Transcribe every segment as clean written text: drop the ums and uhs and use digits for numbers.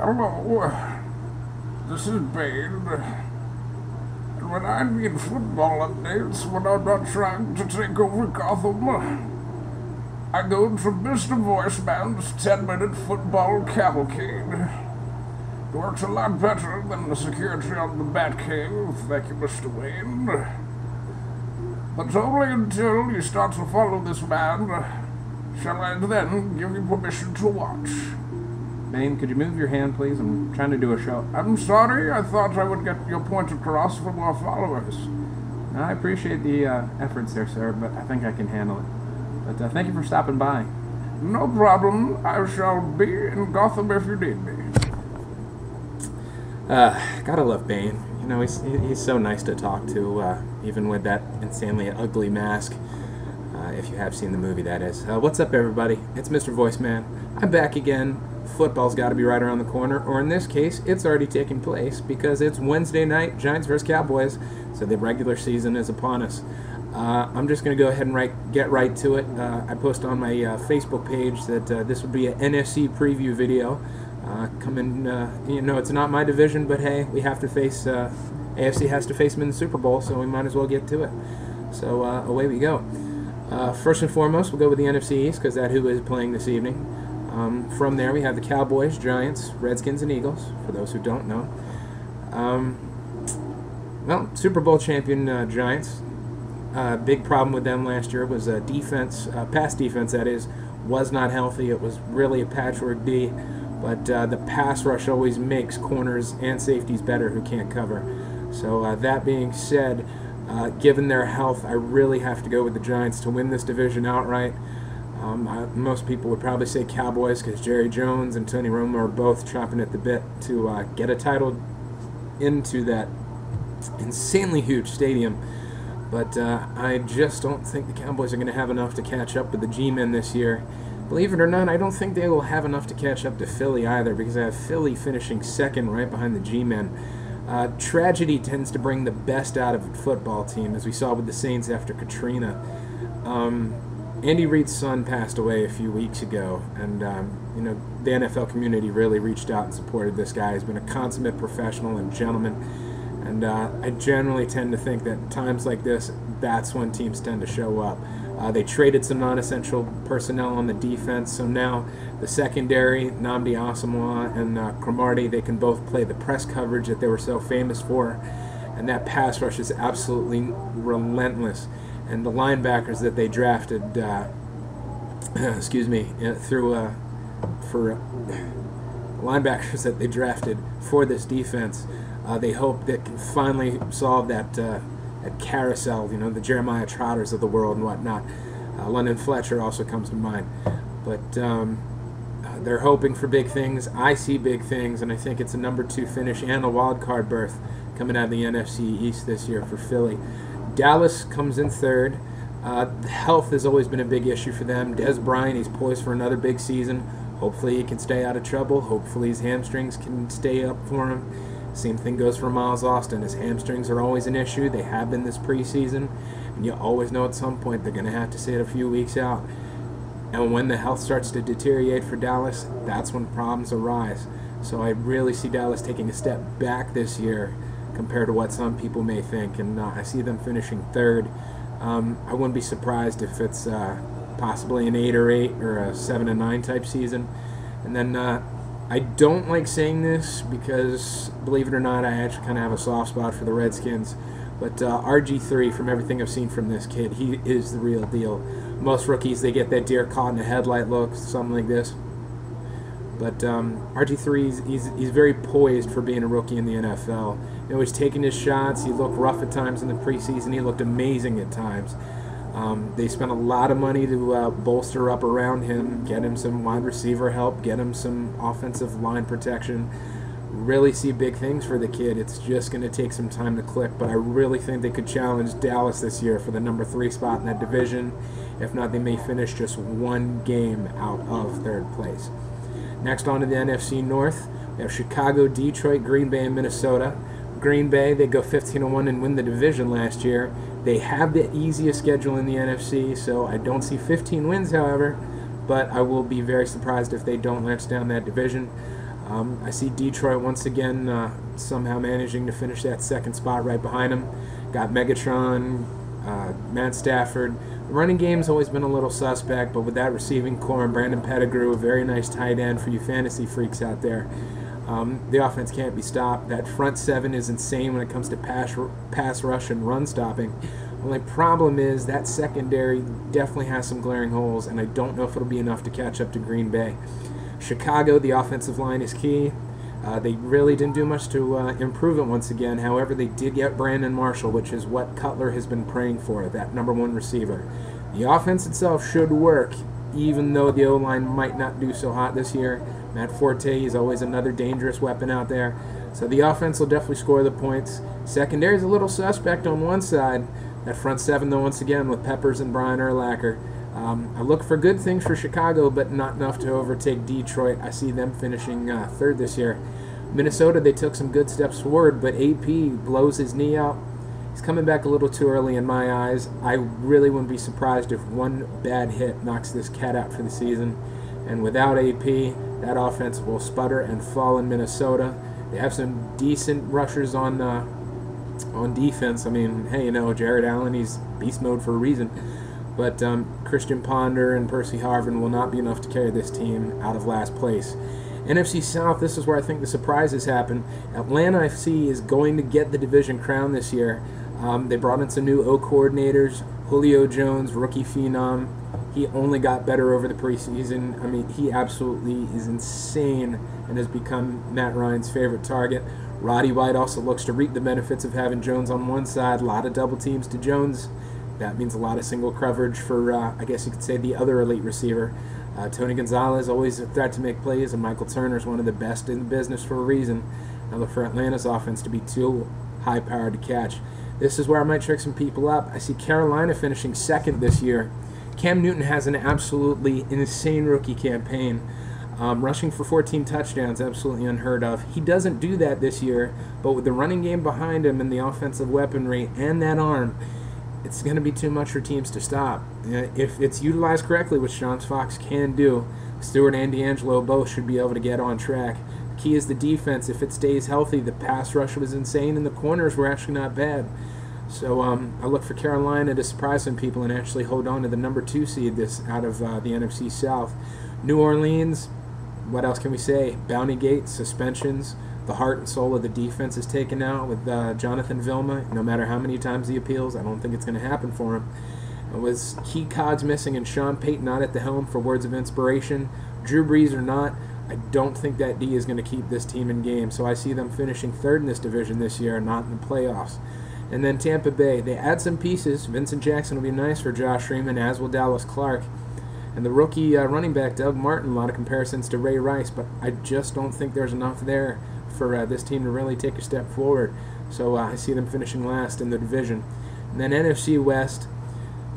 Hello, this is Bane. And when I need football updates, when I'm not trying to take over Gotham, I go to Mr. Voiceman's 10-minute football cavalcade. It works a lot better than the security on the Batcave, thank you, Mr. Wayne. But only until you start to follow this man shall I then give you permission to watch. Bane, could you move your hand, please? I'm trying to do a show. I'm sorry, I thought I would get your point across for more followers. I appreciate the efforts there, sir, but I think I can handle it. But thank you for stopping by. No problem. I shall be in Gotham if you need me. Gotta love Bane. You know, he's so nice to talk to, even with that insanely ugly mask. If you have seen the movie, that is. What's up, everybody? It's Mr. Voiceman. I'm back again. Football's got to be right around the corner, or in this case, it's already taking place because it's Wednesday night, Giants vs. Cowboys, so the regular season is upon us. I'm just going to go ahead and get right to it. I posted on my Facebook page that this would be an NFC Preview video. It's not my division, but hey, we have to face, AFC has to face them in the Super Bowl, so we might as well get to it. So away we go. First and foremost, we'll go with the NFC East because that's who is playing this evening. From there, we have the Cowboys, Giants, Redskins, and Eagles, for those who don't know. Super Bowl champion Giants. Big problem with them last year was defense, pass defense, that is, was not healthy. It was really a patchwork D, but the pass rush always makes corners and safeties better who can't cover. So that being said, given their health, I really have to go with the Giants to win this division outright. Most people would probably say Cowboys because Jerry Jones and Tony Romo are both chomping at the bit to get a title into that insanely huge stadium. But I just don't think the Cowboys are going to have enough to catch up with the G-Men this year. Believe it or not, I don't think they will have enough to catch up to Philly either, because I have Philly finishing second right behind the G-Men. Tragedy tends to bring the best out of a football team, as we saw with the Saints after Katrina. Andy Reid's son passed away a few weeks ago, and the NFL community really reached out and supported this guy. He's been a consummate professional and gentleman, and I generally tend to think that times like this, that's when teams tend to show up. They traded some non-essential personnel on the defense, so now the secondary, Nnamdi Asomugha and Cromartie, they can both play the press coverage that they were so famous for, and that pass rush is absolutely relentless. And the linebackers that they drafted, linebackers that they drafted for this defense, they hope that can finally solve that carousel, the Jeremiah Trotters of the world and whatnot. London Fletcher also comes to mind. But they're hoping for big things. I see big things, and I think it's a #2 finish and a wild card berth coming out of the NFC East this year for Philly. Dallas comes in third. Health has always been a big issue for them. Des Bryant, he's poised for another big season. Hopefully he can stay out of trouble. Hopefully his hamstrings can stay up for him. Same thing goes for Miles Austin. His hamstrings are always an issue. They have been this preseason. And you always know at some point they're going to have to sit a few weeks out. And when the health starts to deteriorate for Dallas, that's when problems arise. So I really see Dallas taking a step back this year compared to what some people may think, and I see them finishing third. I wouldn't be surprised if it's possibly an 8-8 or a 7-9 type season. And then I don't like saying this because, believe it or not, I actually kind of have a soft spot for the Redskins. But RG3, from everything I've seen from this kid, he is the real deal. Most rookies, they get that deer caught in a headlight look, something like this. But RG3, he's very poised for being a rookie in the NFL. He's taking his shots. He looked rough at times in the preseason. He looked amazing at times. They spent a lot of money to bolster up around him, get him some wide receiver help, get him some offensive line protection. Really see big things for the kid. It's just going to take some time to click, but I really think they could challenge Dallas this year for the #3 spot in that division. If not, they may finish just one game out of third place. Next on to the NFC North, we have Chicago, Detroit, Green Bay, and Minnesota. Green Bay, they go 15-1 and win the division last year. They have the easiest schedule in the NFC, so I don't see 15 wins, however, but I will be very surprised if they don't latch down that division. I see Detroit once again somehow managing to finish that second spot right behind them. Got Megatron, Matt Stafford. The running game's always been a little suspect, but with that receiving core and Brandon Pettigrew, a very nice tight end for you fantasy freaks out there. The offense can't be stopped. That front seven is insane when it comes to pass rush and run stopping. Only problem is that secondary definitely has some glaring holes, and I don't know if it'll be enough to catch up to Green Bay. Chicago, the offensive line is key. They really didn't do much to improve it once again. However, they did get Brandon Marshall, which is what Cutler has been praying for, that #1 receiver. The offense itself should work, even though the O-line might not do so hot this year. Matt Forte is always another dangerous weapon out there. So the offense will definitely score the points. Secondary is a little suspect on one side. That front seven, though, once again, with Peppers and Brian Urlacher. I look for good things for Chicago, but not enough to overtake Detroit. I see them finishing third this year. Minnesota, they took some good steps forward, but AP blows his knee out. He's coming back a little too early in my eyes. I really wouldn't be surprised if one bad hit knocks this cat out for the season. And without AP, that offense will sputter and fall in Minnesota. They have some decent rushers on defense. I mean, hey, Jared Allen, he's beast mode for a reason. But Christian Ponder and Percy Harvin will not be enough to carry this team out of last place. NFC South, this is where I think the surprises happen. Atlanta FC is going to get the division crown this year. They brought in some new O coordinators. Julio Jones, rookie phenom. He only got better over the preseason. I mean, he absolutely is insane and has become Matt Ryan's favorite target. Roddy White also looks to reap the benefits of having Jones on one side. A lot of double teams to Jones. That means a lot of single coverage for, I guess you could say, the other elite receiver. Tony Gonzalez, always a threat to make plays, and Michael Turner is one of the best in the business for a reason. Now look for Atlanta's offense to be too high-powered to catch. This is where I might trick some people up. I see Carolina finishing second this year. Cam Newton has an absolutely insane rookie campaign. Rushing for 14 touchdowns, absolutely unheard of. He doesn't do that this year, but with the running game behind him and the offensive weaponry and that arm, it's going to be too much for teams to stop. If it's utilized correctly, which John Fox can do, Stewart and D'Angelo both should be able to get on track. The key is the defense. If it stays healthy, the pass rush was insane, and the corners were actually not bad. So I look for Carolina to surprise some people and actually hold on to the #2 seed out of the NFC South. New Orleans, what else can we say? Bounty Gate, suspensions. The heart and soul of the defense is taken out with Jonathan Vilma. No matter how many times he appeals, I don't think it's going to happen for him. It was key cogs missing and Sean Payton not at the helm for words of inspiration. Drew Brees or not, I don't think that D is going to keep this team in game. So I see them finishing third in this division this year, not in the playoffs. And then Tampa Bay, they add some pieces. Vincent Jackson will be nice for Josh Freeman, as will Dallas Clark. And the rookie running back, Doug Martin, a lot of comparisons to Ray Rice, but I just don't think there's enough there for this team to really take a step forward. So I see them finishing last in the division. And then NFC West,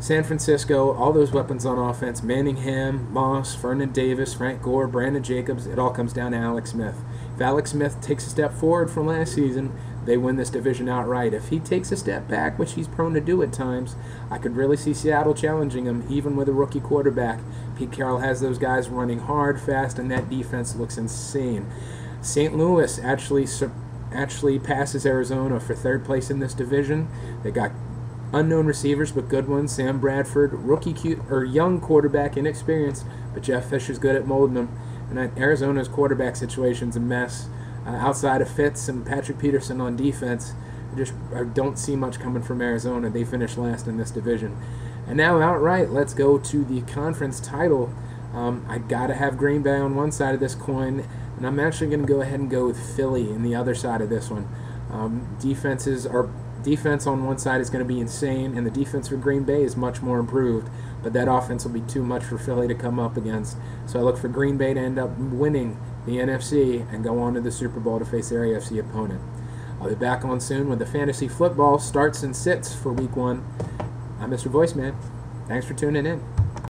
San Francisco, all those weapons on offense, Manningham, Moss, Vernon Davis, Frank Gore, Brandon Jacobs, it all comes down to Alex Smith. If Alex Smith takes a step forward from last season, they win this division outright. If he takes a step back, which he's prone to do at times, I could really see Seattle challenging him, even with a rookie quarterback. Pete Carroll has those guys running hard, fast, and that defense looks insane. St. Louis actually passes Arizona for third place in this division. They got unknown receivers, but good ones. Sam Bradford, young quarterback, inexperienced, but Jeff Fisher's good at molding them. And Arizona's quarterback situation's a mess. Outside of Fitz and Patrick Peterson on defense, I don't see much coming from Arizona. They finished last in this division. And now outright, let's go to the conference title. I got to have Green Bay on one side of this coin, and I'm actually going to go ahead and go with Philly in the other side of this one. Defense on one side is going to be insane, and the defense for Green Bay is much more improved, but that offense will be too much for Philly to come up against. So I look for Green Bay to end up winning the NFC and go on to the Super Bowl to face their AFC opponent. I'll be back on soon with the fantasy football starts and sits for week 1. I'm Mr. Voiceman. Thanks for tuning in.